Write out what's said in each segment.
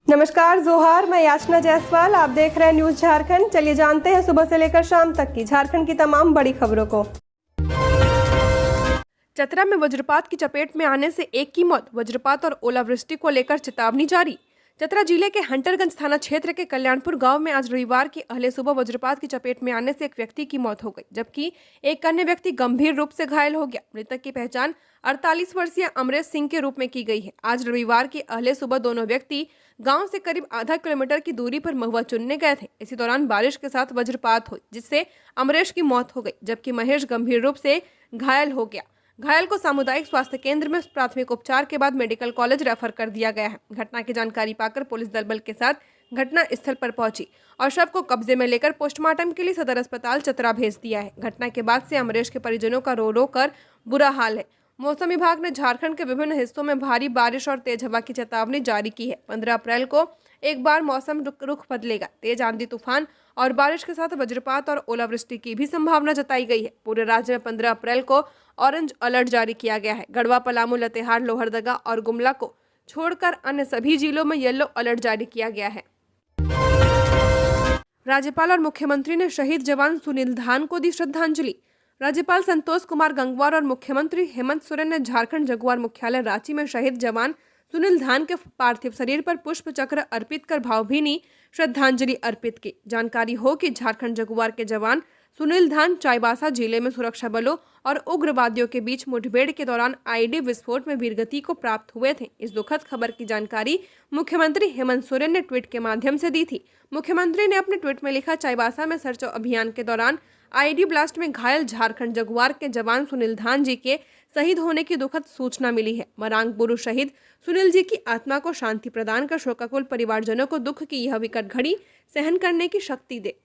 नमस्कार जोहार, मैं याचना जायसवाल। आप देख रहे हैं न्यूज झारखंड। चलिए जानते हैं सुबह से लेकर शाम तक की झारखंड की तमाम बड़ी खबरों को। चतरा में वज्रपात की चपेट में आने से एक की मौत। वज्रपात और ओलावृष्टि को लेकर चेतावनी जारी। चतरा जिले के हंटरगंज थाना क्षेत्र के कल्याणपुर गांव में आज रविवार की अहले सुबह वज्रपात की चपेट में आने से एक व्यक्ति की मौत हो गई, जबकि एक अन्य व्यक्ति गंभीर रूप से घायल हो गया। मृतक की पहचान 48 वर्षीय अमरेश सिंह के रूप में की गई है। आज रविवार की अहले सुबह दोनों व्यक्ति गांव से करीब आधा किलोमीटर की दूरी पर महुआ चुनने गए थे। इसी दौरान बारिश के साथ वज्रपात हुई, जिससे अमरेश की मौत हो गई, जबकि महेश गंभीर रूप से घायल हो गया। घायल को सामुदायिक स्वास्थ्य केंद्र में प्राथमिक उपचार के बाद मेडिकल कॉलेज रेफर कर दिया गया है। घटना की जानकारी पाकर पुलिस दल बल के साथ घटना स्थल पर पहुंची और शव को कब्जे में लेकर पोस्टमार्टम के लिए सदर अस्पताल चतरा भेज दिया है। घटना के बाद से अमरेश के परिजनों का रो रो कर बुरा हाल है। मौसम विभाग ने झारखंड के विभिन्न हिस्सों में भारी बारिश और तेज हवा की चेतावनी जारी की है। 15 अप्रैल को एक बार मौसम रुख बदलेगा। तेज आंधी तूफान और बारिश के साथ वज्रपात और ओलावृष्टि की भी संभावना जताई गई है। पूरे राज्य में 15 अप्रैल को ऑरेंज अलर्ट जारी किया गया है। गढ़वा, पलामू, लातेहार, लोहरदगा और गुमला को छोड़कर अन्य सभी जिलों में येलो अलर्ट जारी किया गया है। राज्यपाल और मुख्यमंत्री ने शहीद जवान सुनील धान को दी श्रद्धांजलि। राज्यपाल संतोष कुमार गंगवार और मुख्यमंत्री हेमंत सोरेन ने झारखंड जगुआर मुख्यालय रांची में शहीद जवान सुनील धान के पार्थिव शरीर पर पुष्प चक्र अर्पित कर भावभीनी श्रद्धांजलि अर्पित की। जानकारी हो कि झारखंड जगुआर के जवान सुनील धान चाईबासा जिले में सुरक्षा बलों और उग्रवादियों के बीच मुठभेड़ के दौरान आईडी विस्फोट में वीरगति को प्राप्त हुए थे। इस दुखद खबर की जानकारी मुख्यमंत्री हेमंत सोरेन ने ट्वीट के माध्यम से दी थी। मुख्यमंत्री ने अपने ट्वीट में लिखा, चाईबासा में सर्च अभियान के दौरान आईडी ब्लास्ट में घायल झारखंड जगुआर के जवान सुनील धान जी के शहीद होने की दुखद सूचना मिली है। मरांग बुरु शहीद सुनील जी की आत्मा को शांति प्रदान कर शोकाकुल परिवारजनों को दुख की यह विकट घड़ी सहन करने की शक्ति दे।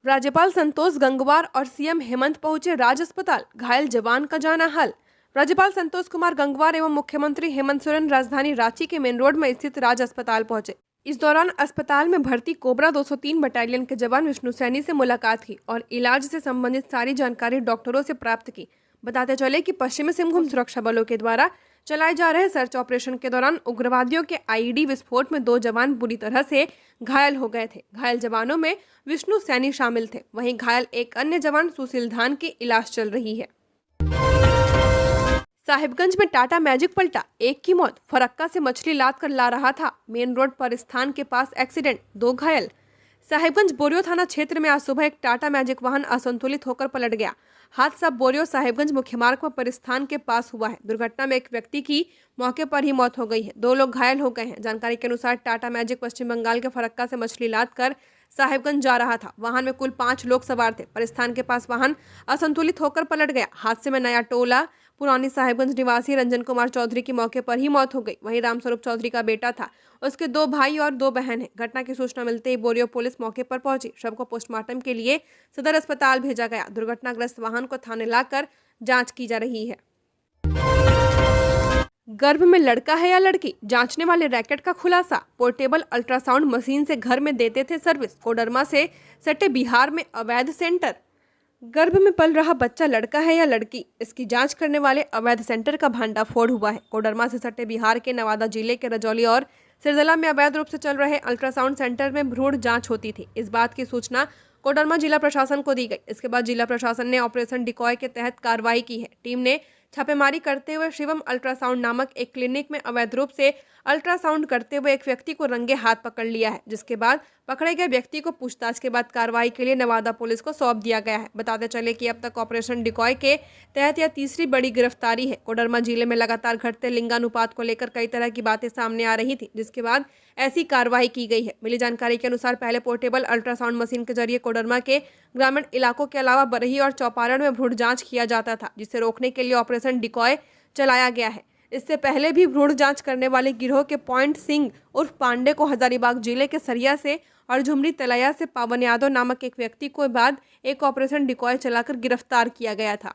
राज्यपाल संतोष गंगवार और सीएम हेमंत पहुंचे राज अस्पताल, घायल जवान का जाना हाल। राज्यपाल संतोष कुमार गंगवार एवं मुख्यमंत्री हेमंत सोरेन राजधानी रांची के मेन रोड में स्थित राज अस्पताल पहुंचे। इस दौरान अस्पताल में भर्ती कोबरा 203 बटालियन के जवान विष्णु सैनी से मुलाकात की और इलाज से संबंधित सारी जानकारी डॉक्टरों से प्राप्त की। बताते चले कि पश्चिमी सिंहभूम सुरक्षा बलों के द्वारा चलाए जा रहे सर्च ऑपरेशन के दौरान उग्रवादियों के आईडी विस्फोट में 2 जवान बुरी तरह से घायल हो गए थे। घायल जवानों में विष्णु सैनी शामिल थे। वहीं घायल एक अन्य जवान सुशील धान की इलाज चल रही है। साहिबगंज में टाटा मैजिक पलटा, एक की मौत। फरक्का से मछली लाद कर ला रहा था, मेन रोड पर स्थान के पास एक्सीडेंट, 2 घायल। साहिबगंज बोरियो थाना क्षेत्र में आज सुबह एक टाटा मैजिक वाहन असंतुलित होकर पलट गया। हादसा बोरियो साहिबगंज मुख्य मार्ग पर परिस्थान के पास हुआ है। दुर्घटना में एक व्यक्ति की मौके पर ही मौत हो गई है, 2 लोग घायल हो गए हैं। जानकारी के अनुसार टाटा मैजिक पश्चिम बंगाल के फरक्का से मछली लाद कर साहिबगंज जा रहा था। वाहन में कुल 5 लोग सवार थे। परिस्थान के पास वाहन असंतुलित होकर पलट गया। हादसे में नया टोला पुरानी साहिबगंज निवासी रंजन कुमार चौधरी की मौके पर ही मौत हो गई। वहीं रामस्वरूप चौधरी का बेटा था, उसके 2 भाई और 2 बहन हैं। घटना की सूचना मिलते ही बोरियो पुलिस मौके पर पहुंची। शव को पोस्टमार्टम के लिए सदर अस्पताल भेजा गया। दुर्घटनाग्रस्त वाहन को थाने लाकर जांच की जा रही है। गर्भ में लड़का है या लड़की, जांचने वाले रैकेट का खुलासा। पोर्टेबल अल्ट्रासाउंड मशीन से घर में देते थे सर्विस। कोडरमा से सटे बिहार में अवैध सेंटर। गर्भ में पल रहा बच्चा लड़का है या लड़की, इसकी जांच करने वाले अवैध सेंटर का भंडाफोड़ हुआ है। कोडरमा से सटे बिहार के नवादा जिले के रजौली और सिरदला में अवैध रूप से चल रहे अल्ट्रासाउंड सेंटर में भ्रूण जांच होती थी। इस बात की सूचना कोडरमा जिला प्रशासन को दी गई। इसके बाद जिला प्रशासन ने ऑपरेशन डिकॉय के तहत कार्रवाई की है। टीम ने छापेमारी करते हुए शिवम अल्ट्रासाउंड नामक एक क्लिनिक में अवैध रूप से अल्ट्रासाउंड करते हुए एक व्यक्ति को रंगे हाथ पकड़ लिया है, जिसके बाद पकड़े गए व्यक्ति को पूछताछ के बाद कार्रवाई के लिए नवादा पुलिस को सौंप दिया गया है। बताते चले कि अब तक ऑपरेशन डिकॉय के तहत यह तीसरी बड़ी गिरफ्तारी है। कोडरमा जिले में लगातार घटते लिंगानुपात को लेकर कई तरह की बातें सामने आ रही थी, जिसके बाद ऐसी कार्रवाई की गई है। मिली जानकारी के अनुसार पहले पोर्टेबल अल्ट्रासाउंड मशीन के जरिए कोडरमा के ग्रामीण इलाकों के अलावा बरही और चौपारण में भ्रूण जांच किया जाता था, जिसे रोकने के लिए ऑपरेशन डिकॉय चलाया गया है। इससे पहले भी भ्रूण जांच करने वाले गिरोह के पॉइंट सिंह उर्फ पांडे को हजारीबाग जिले के सरिया से और झुमरी तलैया से पावन यादव नामक एक व्यक्ति को बाद एक ऑपरेशन डिकॉय चलाकर गिरफ्तार किया गया था।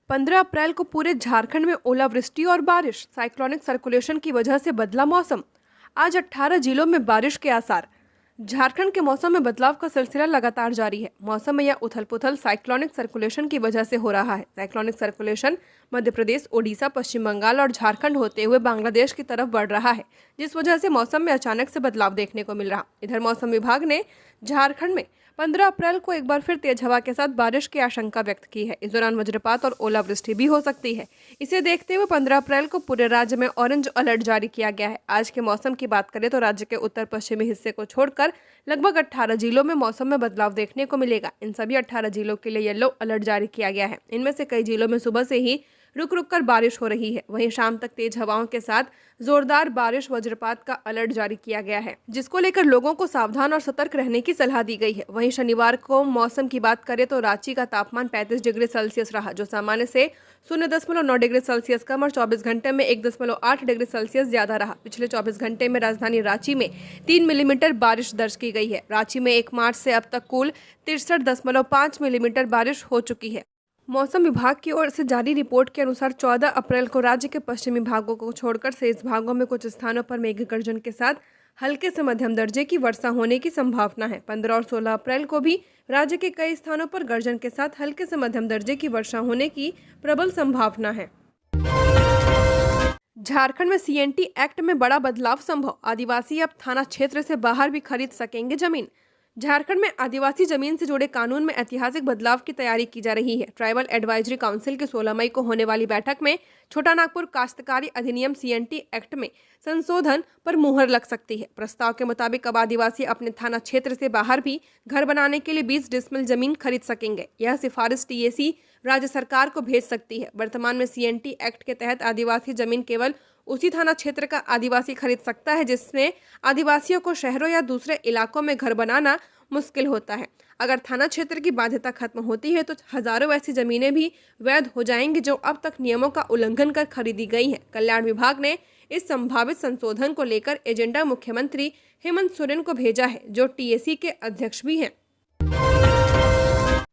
15 अप्रैल को पूरे झारखंड में ओलावृष्टि और बारिश। साइक्लोनिक सर्कुलेशन की वजह से बदला मौसम। आज 18 जिलों में बारिश के आसार। झारखंड के मौसम में बदलाव का सिलसिला लगातार जारी है। मौसम में यह उथल-पुथल साइक्लोनिक सर्कुलेशन की वजह से हो रहा है। साइक्लोनिक सर्कुलेशन मध्य प्रदेश, ओडिशा, पश्चिम बंगाल और झारखंड होते हुए बांग्लादेश की तरफ बढ़ रहा है, जिस वजह से मौसम में अचानक से बदलाव देखने को मिल रहा। इधर मौसम विभाग ने झारखंड में 15 अप्रैल को एक बार फिर तेज हवा के साथ बारिश की आशंका व्यक्त की है। इस दौरान वज्रपात और ओलावृष्टि भी हो सकती है। इसे देखते हुए 15 अप्रैल को पूरे राज्य में ऑरेंज अलर्ट जारी किया गया है। आज के मौसम की बात करें तो राज्य के उत्तर पश्चिमी हिस्से को छोड़कर लगभग 18 जिलों में मौसम में बदलाव देखने को मिलेगा। इन सभी 18 जिलों के लिए येलो अलर्ट जारी किया गया है। इनमें से कई जिलों में सुबह से ही रुक रुक कर बारिश हो रही है। वहीं शाम तक तेज हवाओं के साथ जोरदार बारिश, वज्रपात का अलर्ट जारी किया गया है, जिसको लेकर लोगों को सावधान और सतर्क रहने की सलाह दी गई है। वहीं शनिवार को मौसम की बात करें तो रांची का तापमान 35 डिग्री सेल्सियस रहा, जो सामान्य से 0.9 डिग्री सेल्सियस कम और 24 घंटे में 1.8 डिग्री सेल्सियस ज्यादा रहा। पिछले 24 घंटे में राजधानी रांची में 3 मिलीमीटर बारिश दर्ज की गई है। रांची में 1 मार्च से अब तक कुल 63.5 मिलीमीटर बारिश हो चुकी है। मौसम विभाग की ओर से जारी रिपोर्ट के अनुसार 14 अप्रैल को राज्य के पश्चिमी भागों को छोड़कर शेष भागों में कुछ स्थानों पर मेघ गर्जन के साथ हल्के से मध्यम दर्जे की वर्षा होने की संभावना है। 15 और 16 अप्रैल को भी राज्य के कई स्थानों पर गर्जन के साथ हल्के से मध्यम दर्जे की वर्षा होने की प्रबल संभावना है। झारखंड में सीएनटी एक्ट में बड़ा बदलाव संभव, आदिवासी अब थाना क्षेत्र से बाहर भी खरीद सकेंगे जमीन। झारखंड में आदिवासी जमीन से जुड़े कानून में ऐतिहासिक बदलाव की तैयारी की जा रही है। ट्राइबल एडवाइजरी काउंसिल की 16 मई को होने वाली बैठक में छोटा नागपुर काश्तकारी अधिनियम सीएनटी एक्ट में संशोधन पर मुहर लग सकती है। प्रस्ताव के मुताबिक अब आदिवासी अपने थाना क्षेत्र से बाहर भी घर बनाने के लिए 20 डिसमिल जमीन खरीद सकेंगे। यह सिफारिश टीएसी राज्य सरकार को भेज सकती है। वर्तमान में सीएनटी एक्ट के तहत आदिवासी जमीन केवल उसी थाना क्षेत्र का आदिवासी खरीद सकता है जिसमें आदिवासियों को शहरों या दूसरे इलाकों में घर बनाना मुश्किल होता है। अगर थाना क्षेत्र की बाध्यता खत्म होती है तो हजारों ऐसी जमीनें भी वैध हो जाएंगी जो अब तक नियमों का उल्लंघन कर खरीदी गई हैं। कल्याण विभाग ने इस संभावित संशोधन को लेकर एजेंडा मुख्यमंत्री हेमंत सोरेन को भेजा है, जो टीएसी के अध्यक्ष भी हैं।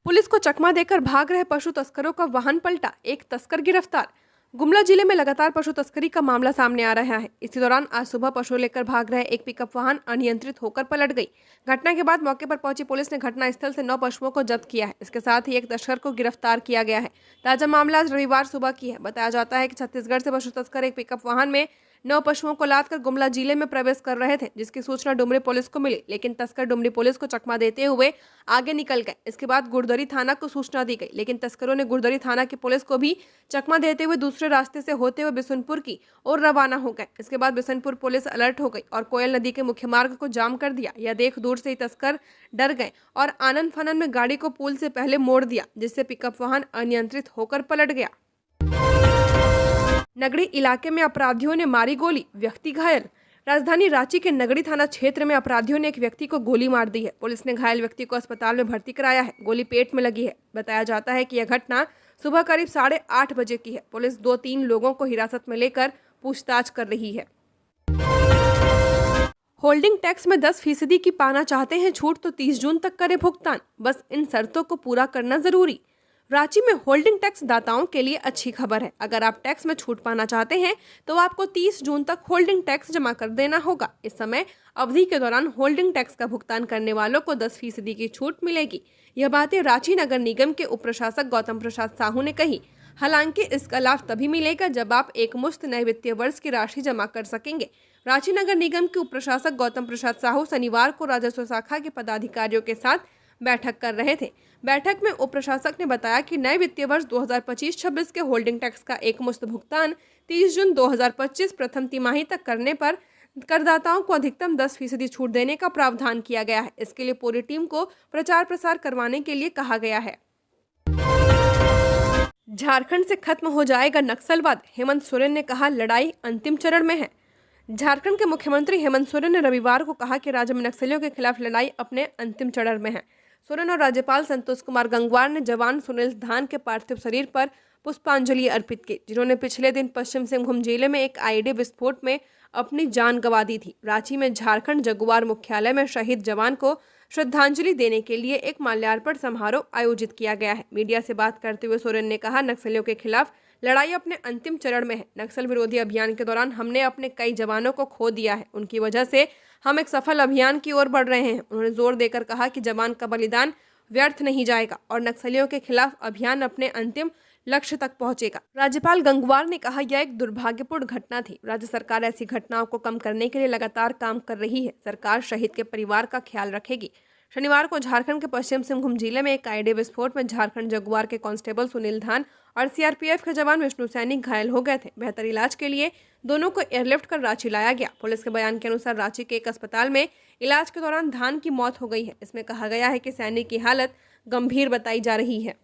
पुलिस को चकमा देकर भाग रहे पशु तस्करों का वाहन पलटा, एक तस्कर गिरफ्तार। गुमला जिले में लगातार पशु तस्करी का मामला सामने आ रहा है। इसी दौरान आज सुबह पशु लेकर भाग रहे एक पिकअप वाहन अनियंत्रित होकर पलट गई। घटना के बाद मौके पर पहुंची पुलिस ने घटनास्थल से 9 पशुओं को जब्त किया है। इसके साथ ही एक तस्कर को गिरफ्तार किया गया है। ताजा मामला आज रविवार सुबह की है। बताया जाता है कि छत्तीसगढ़ से पशु तस्कर एक पिकअप वाहन में 9 पशुओं को लादकर गुमला जिले में प्रवेश कर रहे थे, जिसकी सूचना डुमरी पुलिस को मिली, लेकिन तस्कर डुमरी पुलिस को चकमा देते हुए आगे निकल गए। इसके बाद गुरदरी थाना को सूचना दी गई, लेकिन तस्करों ने गुरदरी थाना की पुलिस को भी चकमा देते हुए दूसरे रास्ते से होते हुए बिशुनपुर की ओर रवाना हो गए। इसके बाद बिशुनपुर पुलिस अलर्ट हो गई और कोयल नदी के मुख्य मार्ग को जाम कर दिया। यह देख दूर से ही तस्कर डर गए और आनन फानन में गाड़ी को पुल से पहले मोड़ दिया, जिससे पिकअप वाहन अनियंत्रित होकर पलट गया। नगड़ी इलाके में अपराधियों ने मारी गोली, व्यक्ति घायल। राजधानी रांची के नगड़ी थाना क्षेत्र में अपराधियों ने एक व्यक्ति को गोली मार दी है। पुलिस ने घायल व्यक्ति को अस्पताल में भर्ती कराया है। गोली पेट में लगी है। बताया जाता है कि यह घटना सुबह करीब 8:30 बजे की है। पुलिस 2-3 लोगों को हिरासत में लेकर पूछताछ कर रही है। होल्डिंग टैक्स में 10% की पाना चाहते हैं छूट तो 30 जून तक करें भुगतान, बस इन शर्तों को पूरा करना जरूरी। रांची में होल्डिंग टैक्स दाताओं के लिए अच्छी खबर है। अगर आप टैक्स में छूट पाना चाहते हैं तो आपको 30 जून तक होल्डिंग टैक्स जमा कर देना होगा। इस समय अवधि के दौरान होल्डिंग टैक्स का भुगतान करने वालों को 10% की छूट मिलेगी। यह बातें रांची नगर निगम के उप प्रशासक गौतम प्रसाद साहू ने कही। हालांकि इसका लाभ तभी मिलेगा जब आप एक मुश्त नए वित्तीय वर्ष की राशि जमा कर सकेंगे। रांची नगर निगम के उप प्रशासक गौतम प्रसाद साहू शनिवार को राजस्व शाखा के पदाधिकारियों के साथ बैठक कर रहे थे। बैठक में उप प्रशासक ने बताया कि नए वित्तीय वर्ष 2025-26 के होल्डिंग टैक्स का एक मुश्त भुगतान 30 जून 2025 प्रथम तिमाही तक करने पर करदाताओं को अधिकतम 10% छूट देने का प्रावधान किया गया है। इसके लिए पूरी टीम को प्रचार प्रसार करवाने के लिए कहा गया है। झारखंड से खत्म हो जाएगा नक्सलवाद, हेमंत सोरेन ने कहा, लड़ाई अंतिम चरण में है। झारखंड के मुख्यमंत्री हेमंत सोरेन ने रविवार को कहा कि राज्य में नक्सलियों के खिलाफ लड़ाई अपने अंतिम चरण में है। सोरेन और राज्यपाल संतोष कुमार गंगवार ने जवान सुनील धान के पार्थिव शरीर पर पुष्पांजलि अर्पित की, जिन्होंने पिछले दिन पश्चिम सिंहभूम जिले में एक आईईडी विस्फोट में अपनी जान गंवा दी थी। रांची में झारखंड जगुआर मुख्यालय में शहीद जवान को श्रद्धांजलि देने के लिए एक माल्यार्पण समारोह आयोजित किया गया है। मीडिया से बात करते हुए सोरेन ने कहा, नक्सलियों के खिलाफ लड़ाई अपने अंतिम चरण में है। नक्सल विरोधी अभियान के दौरान हमने अपने कई जवानों को खो दिया है। उनकी वजह से हम एक सफल अभियान की ओर बढ़ रहे हैं। उन्होंने जोर देकर कहा कि जवान का बलिदान व्यर्थ नहीं जाएगा और नक्सलियों के खिलाफ अभियान अपने अंतिम लक्ष्य तक पहुंचेगा। राज्यपाल गंगवार ने कहा, यह एक दुर्भाग्यपूर्ण घटना थी। राज्य सरकार ऐसी घटनाओं को कम करने के लिए लगातार काम कर रही है। सरकार शहीद के परिवार का ख्याल रखेगी। शनिवार को झारखंड के पश्चिम सिंहभूम जिले में एक आईडी विस्फोट में झारखंड जगुआर के कांस्टेबल सुनील धान और सीआरपीएफ के जवान विष्णु सैनी घायल हो गए थे। बेहतर इलाज के लिए दोनों को एयरलिफ्ट कर रांची लाया गया। पुलिस के बयान के अनुसार रांची के एक अस्पताल में इलाज के दौरान धान की मौत हो गई है। इसमें कहा गया है कि सैनी की हालत गंभीर बताई जा रही है।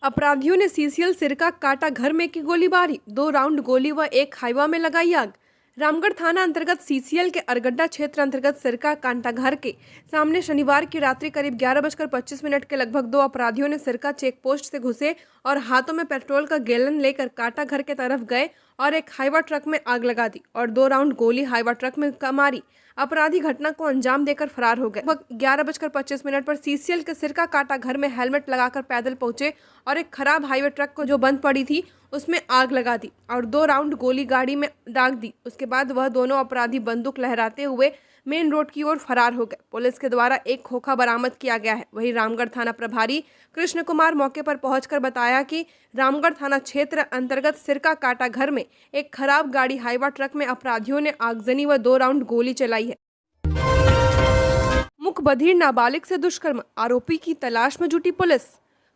अपराधियों ने सीसीएल सिरका काटा घर में की गोलीबारी, 2 राउंड गोली व एक हाईवा में लगाई आग। रामगढ़ थाना अंतर्गत सीसीएल के अरगड्डा क्षेत्र अंतर्गत सिरका कांटा घर के सामने शनिवार की रात्रि करीब 11:25 के लगभग 2 अपराधियों ने सिरका चेक पोस्ट से घुसे और हाथों में पेट्रोल का गैलन लेकर कांटा घर के तरफ गए और एक हाईवा ट्रक में आग लगा दी और 2 राउंड गोली हाईवा ट्रक में मारी। अपराधी घटना को अंजाम देकर फरार हो गए। लगभग 11:25 पर सीसीएल के सिरका कांटा घर में हेलमेट लगाकर पैदल पहुंचे और एक खराब हाईवे ट्रक को जो बंद पड़ी थी उसमें आग लगा दी और 2 राउंड गोली गाड़ी में दाग दी। उसके बाद वह दोनों अपराधी बंदूक लहराते हुए मेन रोड की ओर फरार हो गए। पुलिस के द्वारा एक खोखा बरामद किया गया है। वहीं रामगढ़ थाना प्रभारी कृष्ण कुमार मौके पर पहुंचकर बताया कि रामगढ़ थाना क्षेत्र अंतर्गत सिरका काटा घर में एक खराब गाड़ी हाईवा ट्रक में अपराधियों ने आगजनी व 2 राउंड गोली चलाई है। मुख बधिर नाबालिग से दुष्कर्म, आरोपी की तलाश में जुटी पुलिस।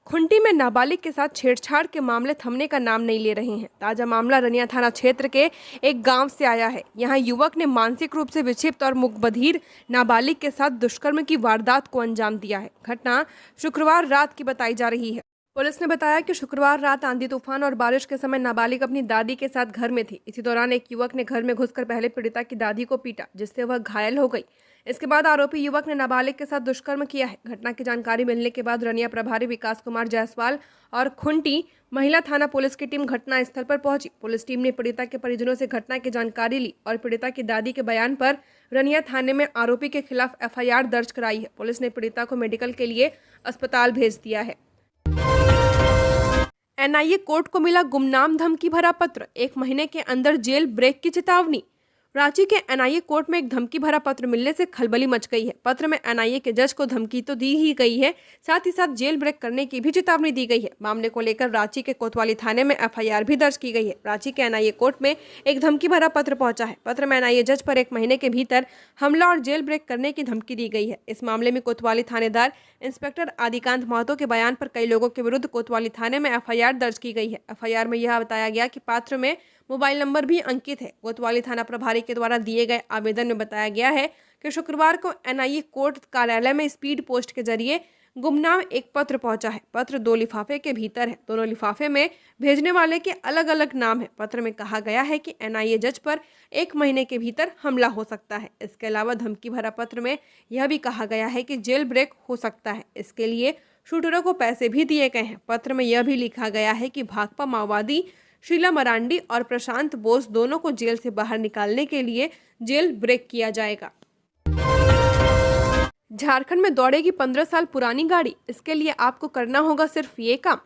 खुंटी में नाबालिग के साथ छेड़छाड़ के मामले थमने का नाम नहीं ले रहे हैं। ताजा मामला रनिया थाना क्षेत्र के एक गांव से आया है। यहां युवक ने मानसिक रूप से विक्षिप्त और मुख बधिर नाबालिग के साथ दुष्कर्म की वारदात को अंजाम दिया है। घटना शुक्रवार रात की बताई जा रही है। पुलिस ने बताया कि शुक्रवार रात आंधी तूफान और बारिश के समय नाबालिग अपनी दादी के साथ घर में थी। इसी दौरान एक युवक ने घर में घुसकर पहले पीड़िता की दादी को पीटा, जिससे वह घायल हो गई। इसके बाद आरोपी युवक ने नाबालिग के साथ दुष्कर्म किया है। घटना की जानकारी मिलने के बाद रनिया प्रभारी विकास कुमार जायसवाल और खुंटी महिला थाना पुलिस की टीम घटना स्थल पर पहुंची। पुलिस टीम ने पीड़िता के परिजनों से घटना की जानकारी ली और पीड़िता की दादी के बयान पर रनिया थाने में आरोपी के खिलाफ एफआईआर दर्ज कराई है। पुलिस ने पीड़िता को मेडिकल के लिए अस्पताल भेज दिया है। एनआईए कोर्ट को मिला गुमनाम धमकी भरा पत्र, 1 महीने के अंदर जेल ब्रेक की चेतावनी। रांची के एनआईए कोर्ट में एक धमकी भरा पत्र मिलने से खलबली मच गई है। पत्र में एनआईए के जज को धमकी तो दी ही गई है, साथ ही साथ जेल ब्रेक करने की भी चेतावनी दी गई है। मामले को लेकर रांची के कोतवाली थाने में एफआईआर भी दर्ज की गई है। रांची के एनआईए कोर्ट में एक धमकी भरा पत्र पहुंचा है। पत्र में एनआईए जज पर 1 महीने के भीतर हमला और जेल ब्रेक करने की धमकी दी गई है। इस मामले में कोतवाली थानेदार इंस्पेक्टर आदिकांत महतो के बयान पर कई लोगों के विरुद्ध कोतवाली थाने में एफआईआर दर्ज की गई है। एफआईआर में यह बताया गया कि पात्र में मोबाइल नंबर भी अंकित है। कोतवाली थाना प्रभारी के द्वारा दिए गए आवेदन में बताया गया है कि शुक्रवार को एनआईए कोर्ट कार्यालय में स्पीड पोस्ट के जरिए गुमनाम एक पत्र पहुंचा है। पत्र 2 लिफाफे के भीतर है। दोनों लिफाफे में भेजने वाले के अलग अलग नाम है। पत्र में कहा गया है कि एनआईए जज पर 1 महीने के भीतर हमला हो सकता है। इसके अलावा धमकी भरा पत्र में यह भी कहा गया है कि जेल ब्रेक हो सकता है। इसके लिए शूटरों को पैसे भी दिए गए हैं। पत्र में यह भी लिखा गया है कि भाकपा माओवादी शीला मरांडी और प्रशांत बोस दोनों को जेल से बाहर निकालने के लिए जेल ब्रेक किया जाएगा। झारखंड में दौड़ेगी 15 साल पुरानी गाड़ी। इसके लिए आपको करना होगा सिर्फ ये काम।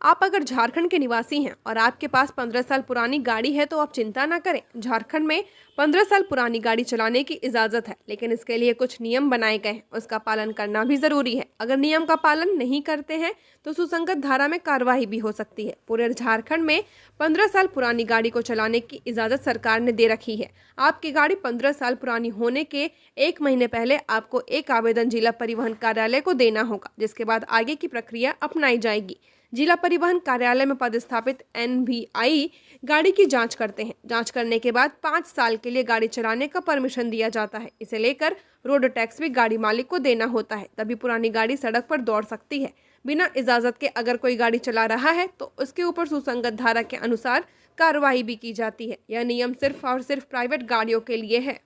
आप अगर झारखंड के निवासी हैं और आपके पास 15 साल पुरानी गाड़ी है तो आप चिंता ना करें। झारखंड में 15 साल पुरानी गाड़ी चलाने की इजाज़त है, लेकिन इसके लिए कुछ नियम बनाए गए हैं। उसका पालन करना भी ज़रूरी है। अगर नियम का पालन नहीं करते हैं तो सुसंगत धारा में कार्रवाई भी हो सकती है। पूरे झारखंड में 15 साल पुरानी गाड़ी को चलाने की इजाज़त सरकार ने दे रखी है। आपकी गाड़ी 15 साल पुरानी होने के 1 महीने पहले आपको एक आवेदन जिला परिवहन कार्यालय को देना होगा, जिसके बाद आगे की प्रक्रिया अपनाई जाएगी। जिला परिवहन कार्यालय में पदस्थापित एनवीआई गाड़ी की जांच करते हैं। जांच करने के बाद 5 साल के लिए गाड़ी चलाने का परमिशन दिया जाता है। इसे लेकर रोड टैक्स भी गाड़ी मालिक को देना होता है, तभी पुरानी गाड़ी सड़क पर दौड़ सकती है। बिना इजाजत के अगर कोई गाड़ी चला रहा है तो उसके ऊपर सुसंगत धारा के अनुसार कार्रवाई भी की जाती है। यह नियम सिर्फ और सिर्फ प्राइवेट गाड़ियों के लिए है।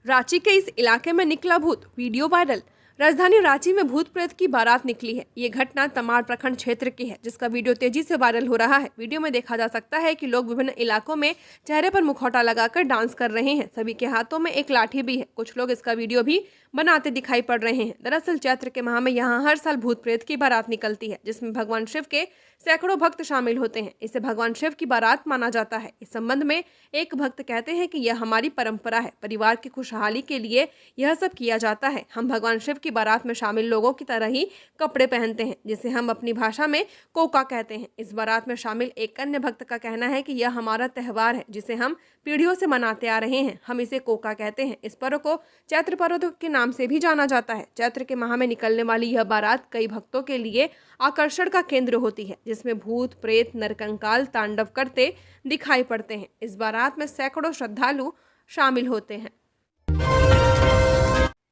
रांची के इस इलाके में निकला भूत, वीडियो वायरल। राजधानी रांची में भूत प्रेत की बारात निकली है। ये घटना तमाड़ प्रखंड क्षेत्र की है, जिसका वीडियो तेजी से वायरल हो रहा है। वीडियो में देखा जा सकता है कि लोग विभिन्न इलाकों में चेहरे पर मुखौटा लगाकर डांस कर रहे हैं। सभी के हाथों में एक लाठी भी है। कुछ लोग इसका वीडियो भी बनाते दिखाई पड़ रहे हैं। दरअसल चैत्र के माह में यहाँ हर साल भूत प्रेत की बारात निकलती है, जिसमें भगवान शिव के सैकड़ों भक्त शामिल होते हैं। इसे भगवान शिव की बारात माना जाता है। इस संबंध में एक भक्त कहते हैं कि यह हमारी परंपरा है, परिवार की खुशहाली के लिए यह सब किया जाता है। हम भगवान शिव की बारात में शामिल लोगों की तरह ही कपड़े पहनते हैं, जिसे हम अपनी भाषा में कोका कहते हैं। इस बारात में शामिल एक अन्य भक्त का कहना है कि यह हमारा त्यौहार है, जिसे हम पीढ़ियों से मनाते आ रहे हैं। हम इसे कोका कहते हैं। इस पर्व को चैत्र पर्व के नाम से भी जाना जाता है। चैत्र के माह में निकलने वाली यह बारात कई भक्तों के लिए आकर्षण का केंद्र होती है, जिसमें भूत प्रेत नरकंकाल तांडव करते दिखाई पड़ते हैं। इस बारात में सैकड़ों श्रद्धालु शामिल होते हैं।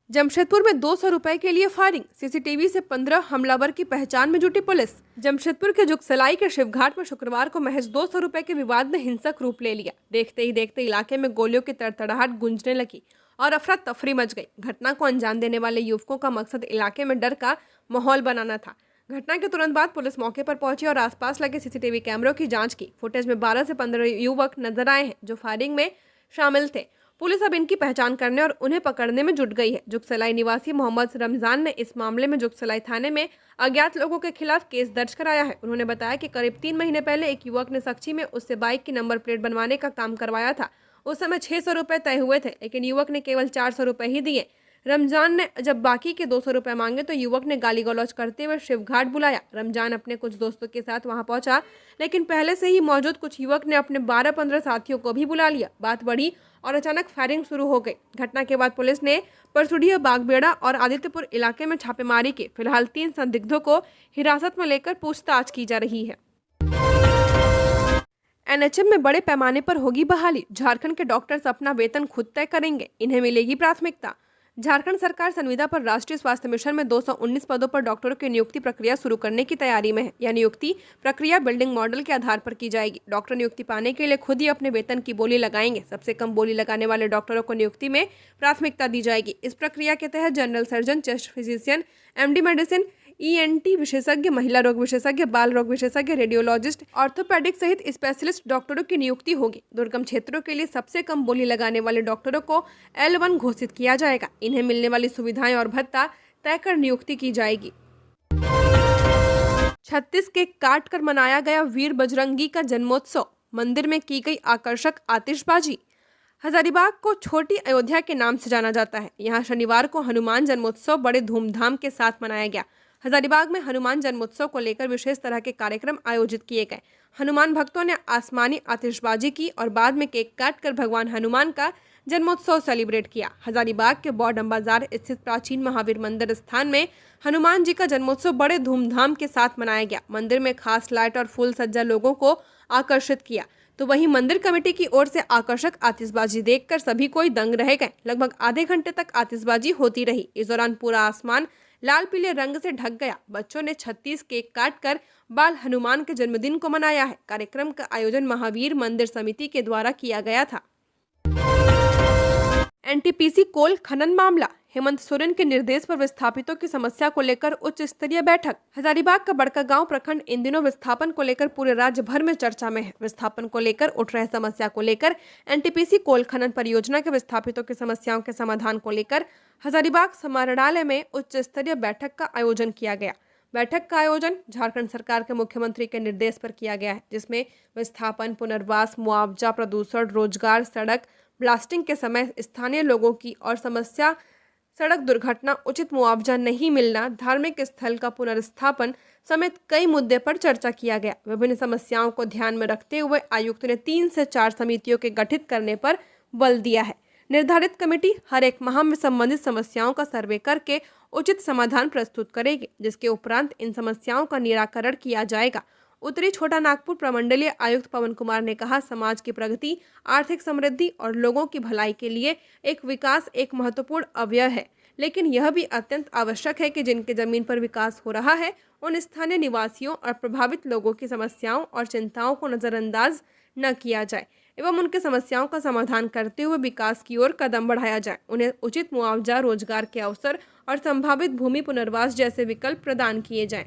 जमशेदपुर में 200 रुपए के लिए फायरिंग, सीसीटीवी से 15 हमलावर की पहचान में जुटी पुलिस। जमशेदपुर के जुगसलाई के शिवघाट में शुक्रवार को महज 200 रुपए के विवाद ने हिंसक रूप ले लिया। देखते ही देखते इलाके में गोलियों की तड़तड़ाहट गूंजने लगी और अफरा तफरी मच गई। घटना को अंजाम देने वाले युवकों का मकसद इलाके में डर का माहौल बनाना था। घटना के तुरंत बाद पुलिस मौके पर पहुंची और आसपास लगे सीसीटीवी कैमरों की जांच की। फुटेज में 12 से 15 युवक नजर आए हैं जो फायरिंग में शामिल थे। पुलिस अब इनकी पहचान करने और उन्हें पकड़ने में जुट गई है। जुगसलाई निवासी मोहम्मद रमजान ने इस मामले में जुगसलाई थाने में अज्ञात लोगों के खिलाफ केस दर्ज कराया है। उन्होंने बताया कि करीब 3 महीने पहले एक युवक ने सक्ची में उससे बाइक की नंबर प्लेट बनवाने का काम करवाया था। उस समय 600 रुपए तय हुए थे, लेकिन युवक ने केवल 400 रुपए ही दिए। रमजान ने जब बाकी के 200 रुपए मांगे तो युवक ने गाली गलौज करते हुए शिवघाट बुलाया। रमजान अपने कुछ दोस्तों के साथ वहां पहुंचा, लेकिन पहले से ही मौजूद कुछ युवक ने अपने 12-15 साथियों को भी बुला लिया। बात बढ़ी और अचानक फायरिंग शुरू हो गई। घटना के बाद पुलिस ने परसुडिया, बागबेड़ा और आदित्यपुर इलाके में छापेमारी की। फिलहाल 3 संदिग्धों को हिरासत में लेकर पूछताछ की जा रही है। एनएचएम में बड़े पैमाने पर होगी बहाली, झारखंड के डॉक्टर्स अपना वेतन खुद तय करेंगे, इन्हें मिलेगी प्राथमिकता। झारखंड सरकार संविदा पर राष्ट्रीय स्वास्थ्य मिशन में 219 पदों पर डॉक्टरों की नियुक्ति प्रक्रिया शुरू करने की तैयारी में है। यह नियुक्ति प्रक्रिया बिल्डिंग मॉडल के आधार पर की जाएगी। डॉक्टर नियुक्ति पाने के लिए खुद ही अपने वेतन की बोली लगाएंगे। सबसे कम बोली लगाने वाले डॉक्टरों को नियुक्ति में प्राथमिकता दी जाएगी। इस प्रक्रिया के तहत general surgeon, chest physician, MD medicine, ENT विशेषज्ञ, महिला रोग विशेषज्ञ, बाल रोग विशेषज्ञ, रेडियोलॉजिस्ट, ऑर्थोपेडिक सहित स्पेशलिस्ट डॉक्टरों की नियुक्ति होगी। दुर्गम क्षेत्रों के लिए सबसे कम बोली लगाने वाले डॉक्टरों को L1 घोषित किया जाएगा। इन्हें मिलने वाली सुविधाएं और भत्ता तय कर नियुक्ति की जाएगी। 36 केक काट कर मनाया गया वीर बजरंगी का जन्मोत्सव, मंदिर में की गई आकर्षक आतिशबाजी। हजारीबाग को छोटी अयोध्या के नाम से जाना जाता है। यहाँ शनिवार को हनुमान जन्मोत्सव बड़े धूमधाम के साथ मनाया गया। हजारीबाग में हनुमान जन्मोत्सव को लेकर विशेष तरह के कार्यक्रम आयोजित किए गए। हनुमान भक्तों ने आसमानी आतिशबाजी की और बाद में केक काटकर भगवान हनुमान का जन्मोत्सव सेलिब्रेट किया। हजारीबाग के बौडम बाजार स्थित प्राचीन महावीर मंदिर स्थान में हनुमान जी का जन्मोत्सव बड़े धूमधाम के साथ मनाया गया। मंदिर में खास लाइट और फूल सज्जा लोगों को आकर्षित किया, तो वहीं मंदिर कमेटी की ओर से आकर्षक आतिशबाजी देखकर सभी कोई दंग रह गए। लगभग आधे घंटे तक आतिशबाजी होती रही। इस दौरान पूरा आसमान लाल पीले रंग से ढक गया। बच्चों ने 36 केक काटकर बाल हनुमान के जन्मदिन को मनाया है। कार्यक्रम का आयोजन महावीर मंदिर समिति के द्वारा किया गया था। एनटीपीसी कोल खनन मामला, हेमंत सोरेन के निर्देश पर विस्थापितों की समस्या को लेकर उच्च स्तरीय बैठक। हजारीबाग का बड़कागांव प्रखंड इन दिनों विस्थापन को लेकर पूरे राज्य भर में चर्चा में है। विस्थापन को लेकर उठ रहे समस्या को लेकर एनटीपीसी कोल खनन परियोजना के विस्थापितों की समस्याओं के समाधान को लेकर हजारीबाग समाहरणालय में उच्च स्तरीय बैठक का आयोजन किया गया। बैठक का आयोजन झारखंड सरकार के मुख्यमंत्री के निर्देश पर किया गया है, जिसमें विस्थापन, पुनर्वास, मुआवजा, प्रदूषण, रोजगार, सड़क ब्लास्टिंग के समय स्थानीय लोगों की और समस्या, सड़क दुर्घटना, उचित मुआवजा नहीं मिलना, धार्मिक स्थल का पुनर्स्थापन समेत कई मुद्दे पर चर्चा किया गया। विभिन्न समस्याओं को ध्यान में रखते हुए आयुक्त ने 3 से 4 समितियों के गठित करने पर बल दिया है। निर्धारित कमेटी हर एक माह में संबंधित समस्याओं का सर्वे करके उचित समाधान प्रस्तुत करेगी, जिसके उपरांत इन समस्याओं का निराकरण किया जाएगा। उत्तरी छोटा नागपुर प्रमंडलीय आयुक्त पवन कुमार ने कहा, समाज की प्रगति, आर्थिक समृद्धि और लोगों की भलाई के लिए एक विकास एक महत्वपूर्ण अवयव है, लेकिन यह भी अत्यंत आवश्यक है कि जिनके जमीन पर विकास हो रहा है उन स्थानीय निवासियों और प्रभावित लोगों की समस्याओं और चिंताओं को नजरअंदाज न किया जाए एवं उनके समस्याओं का समाधान करते हुए विकास की ओर कदम बढ़ाया जाए। उन्हें उचित मुआवजा, रोजगार के अवसर और संभावित भूमि पुनर्वास जैसे विकल्प प्रदान किए जाएं।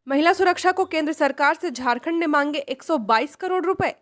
महिला सुरक्षा को केंद्र सरकार से झारखंड ने मांगे 122 करोड़ रुपए।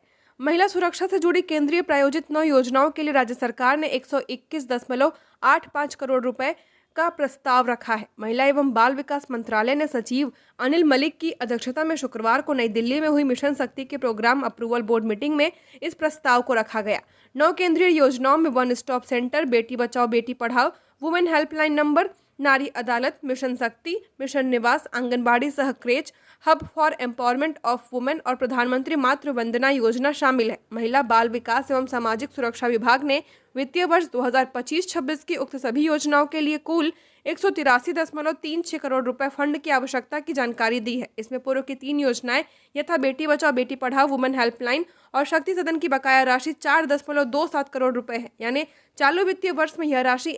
महिला सुरक्षा से जुड़ी केंद्रीय प्रायोजित 9 योजनाओं के लिए राज्य सरकार ने 121.85 करोड़ रुपए का प्रस्ताव रखा है। महिला एवं बाल विकास मंत्रालय ने सचिव अनिल मलिक की अध्यक्षता में शुक्रवार को नई दिल्ली में हुई मिशन शक्ति के प्रोग्राम अप्रूवल बोर्ड मीटिंग में इस प्रस्ताव को रखा गया। 9 केंद्रीय योजनाओं में one stop centre, Beti Bachao Beti Padhao, women helpline number, नारी अदालत, मिशन शक्ति, मिशन निवास, आंगनबाड़ी सह creche, hub for empowerment of women और प्रधानमंत्री मातृ वंदना योजना शामिल है। महिला बाल विकास एवं सामाजिक सुरक्षा विभाग ने वित्तीय वर्ष 2025-26 की उक्त सभी योजनाओं के लिए कुल 183.36 करोड़ रुपए फंड की आवश्यकता की जानकारी दी है। इसमें पूर्व की 3 योजनाएं यथा बेटी बचाओ बेटी पढ़ाओ, वुमेन हेल्पलाइन और शक्ति सदन की बकाया राशि 4.27 करोड़ रुपए है। यानी चालू वित्तीय वर्ष में यह राशि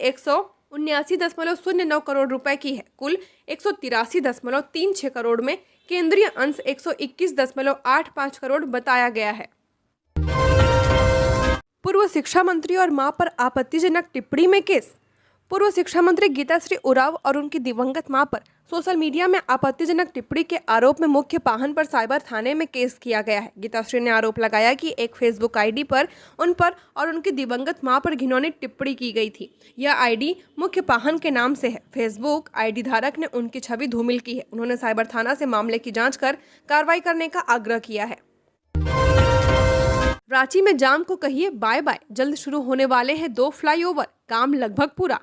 179.09 करोड़ रुपए की है। कुल 183.36 करोड़ में केंद्रीय अंश 121.85 करोड़ बताया गया है। पूर्व शिक्षा मंत्री और मां पर आपत्तिजनक टिप्पणी में केस। पूर्व शिक्षा मंत्री गीताश्री उरांव और उनकी दिवंगत मां पर सोशल मीडिया में आपत्तिजनक टिप्पणी के आरोप में मुख्य पाहन पर साइबर थाने में केस किया गया है। गीताश्री ने आरोप लगाया कि एक फेसबुक आईडी पर उन पर और उनकी दिवंगत मां पर घिनौनी टिप्पणी की गई थी। यह आईडी मुख्य पाहन के नाम से है। फेसबुक आईडी धारक ने उनकी छवि धूमिल की है। उन्होंने साइबर थाना से मामले की जाँच कर कार्रवाई करने का आग्रह किया है। रांची में जाम को कहिए बाय बाय, जल्द शुरू होने वाले हैं 2 फ्लाईओवर, काम लगभग पूरा।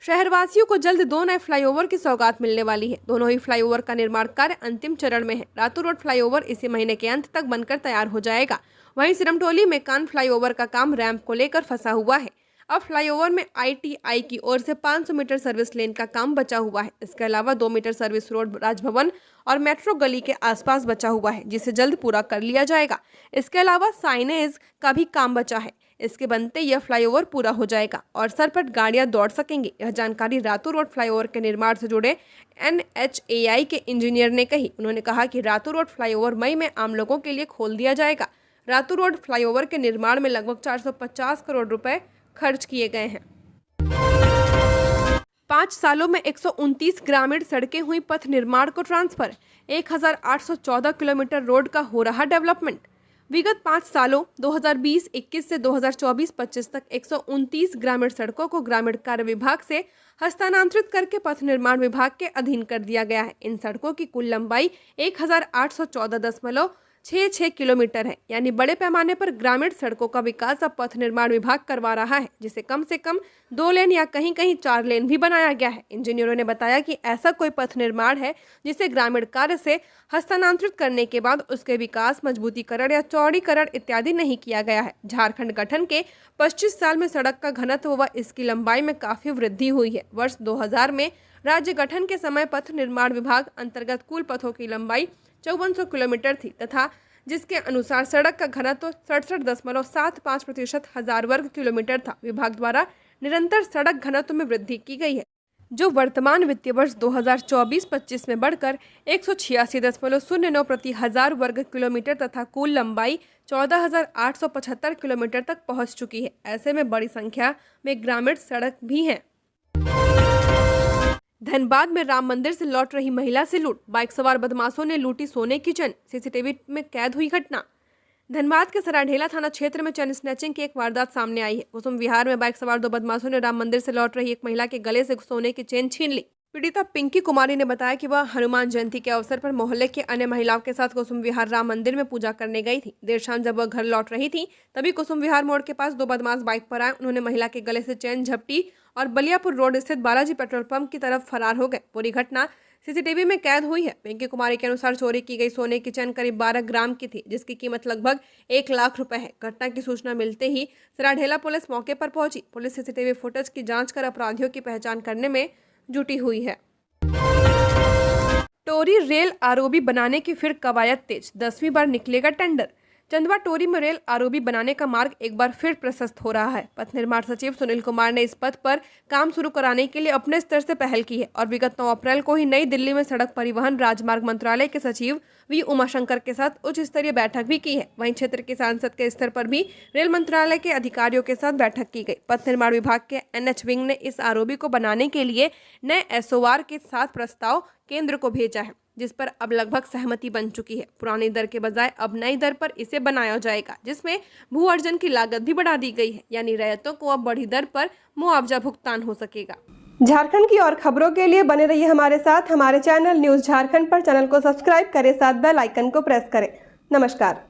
शहरवासियों को जल्द 2 नए फ्लाईओवर की सौगात मिलने वाली है। दोनों ही फ्लाईओवर का निर्माण कार्य अंतिम चरण में है। रातू रोड फ्लाईओवर इसी महीने के अंत तक बनकर तैयार हो जाएगा। वहीं सिरमटोली में कान फ्लाईओवर का काम रैंप को लेकर फंसा हुआ है। अब फ्लाईओवर में ITI की ओर से 500 मीटर सर्विस लेन का काम बचा हुआ है। इसके अलावा 2 मीटर सर्विस रोड राजभवन और मेट्रो गली के आसपास बचा हुआ है, जिसे जल्द पूरा कर लिया जाएगा। इसके अलावा साइनेज का भी काम बचा है। इसके बनते यह फ्लाईओवर पूरा हो जाएगा और सरपट गाड़ियां दौड़ सकेंगी। यह जानकारी रातू रोड फ्लाईओवर के निर्माण से जुड़े NHAI के इंजीनियर ने कही। उन्होंने कहा कि रातू रोड फ्लाईओवर मई में आम लोगों के लिए खोल दिया जाएगा। रातू रोड फ्लाईओवर के निर्माण में लगभग 450 करोड़ रुपए खर्च किए गए हैं। 5 सालों में 129 ग्रामीण सड़कें हुई पथ निर्माण को ट्रांसफर। 1814 किलोमीटर रोड का हो रहा डेवलपमेंट। विगत 5 सालों 2020-21 से 2024-25 तक 129 ग्रामीण सड़कों को ग्रामीण कार्य विभाग से हस्तांतरित करके पथ निर्माण विभाग के अधीन कर दिया गया है। इन सड़कों की कुल लंबाई 1814.66 किलोमीटर है। यानी बड़े पैमाने पर ग्रामीण सड़कों का विकास अब पथ निर्माण विभाग करवा रहा है, जिसे कम से कम 2 लेन या कहीं कहीं 4 लेन भी बनाया गया है। इंजीनियरों ने बताया कि ऐसा कोई पथ निर्माण है जिसे ग्रामीण कार्य से हस्तांतरित करने के बाद उसके विकास, मजबूतीकरण या चौड़ीकरण इत्यादि नहीं किया गया है। झारखंड गठन के 25 साल में सड़क का घनत्व व इसकी लंबाई में काफी वृद्धि हुई है। वर्ष 2000 में राज्य गठन के समय पथ निर्माण विभाग अंतर्गत कुल पथों की लंबाई 5400 किलोमीटर थी तथा जिसके अनुसार सड़क का घनत्व 67.75% हजार वर्ग किलोमीटर था। विभाग द्वारा निरंतर सड़क घनत्व में वृद्धि की गई है, जो वर्तमान वित्तीय वर्ष 2024-25 में बढ़कर 186.09 प्रति हजार वर्ग किलोमीटर तथा कुल लंबाई 14,875 किलोमीटर तक पहुंच चुकी है। ऐसे में बड़ी संख्या में ग्रामीण सड़क भी हैं। धनबाद में राम मंदिर से लौट रही महिला से लूट। बाइक सवार बदमाशों ने लूटी सोने की चेन। सीसीटीवी में कैद हुई घटना। धनबाद के सरायढेला थाना क्षेत्र में चेन स्नैचिंग की एक वारदात सामने आई है। कुसुम विहार में बाइक सवार 2 बदमाशों ने राम मंदिर से लौट रही एक महिला के गले से सोने की चेन छीन ली। पीड़िता पिंकी कुमारी ने बताया कि वह हनुमान जयंती के अवसर पर मोहल्ले के अन्य महिलाओं के साथ कुसुम विहार राम मंदिर में पूजा करने गई थी। देर शाम जब वह घर लौट रही थी तभी कुसुम विहार मोड़ के पास 2 बदमाश बाइक पर आए। उन्होंने महिला के गले से चेन झपटी और बलियापुर रोड स्थित बालाजी पेट्रोल पंप की तरफ फरार हो गए। पूरी घटना सीसीटीवी में कैद हुई है। पिंकी कुमारी के अनुसार चोरी की गई सोने की चेन करीब 12 ग्राम की थी, जिसकी कीमत लगभग 1 लाख रुपए है। घटना की सूचना मिलते ही सरायढेला पुलिस मौके पर पहुंची। पुलिस सीसीटीवी फुटेज की जांच कर अपराधियों की पहचान करने में जुटी हुई है। टोरी रेल आरओबी बनाने की फिर कवायद तेज। 10वीं बार निकलेगा टेंडर। चंदवा टोरी में रेल आरओबी बनाने का मार्ग एक बार फिर प्रशस्त हो रहा है। पथ निर्माण सचिव सुनील कुमार ने इस पथ पर काम शुरू कराने के लिए अपने स्तर से पहल की है और विगत 9 अप्रैल को ही नई दिल्ली में सड़क परिवहन राजमार्ग मंत्रालय के सचिव वी उमाशंकर के साथ उच्च स्तरीय बैठक भी की है। वहीं क्षेत्र के सांसद के स्तर पर भी रेल मंत्रालय के अधिकारियों के साथ बैठक की गई। पथ निर्माण विभाग के NH विंग ने इस आरओबी को बनाने के लिए नए SOR के साथ प्रस्ताव केंद्र को भेजा है। जिस पर अब लगभग सहमति बन चुकी है। पुरानी दर के बजाय अब नई दर पर इसे बनाया जाएगा, जिसमें भू अर्जन की लागत भी बढ़ा दी गई है, यानी रैयतों को अब बढ़ी दर पर मुआवजा भुगतान हो सकेगा। झारखंड की और खबरों के लिए बने रहिए हमारे साथ। हमारे चैनल न्यूज़ झारखंड पर चैनल को सब्सक्राइब करें, साथ बेल आइकन को प्रेस करें। नमस्कार।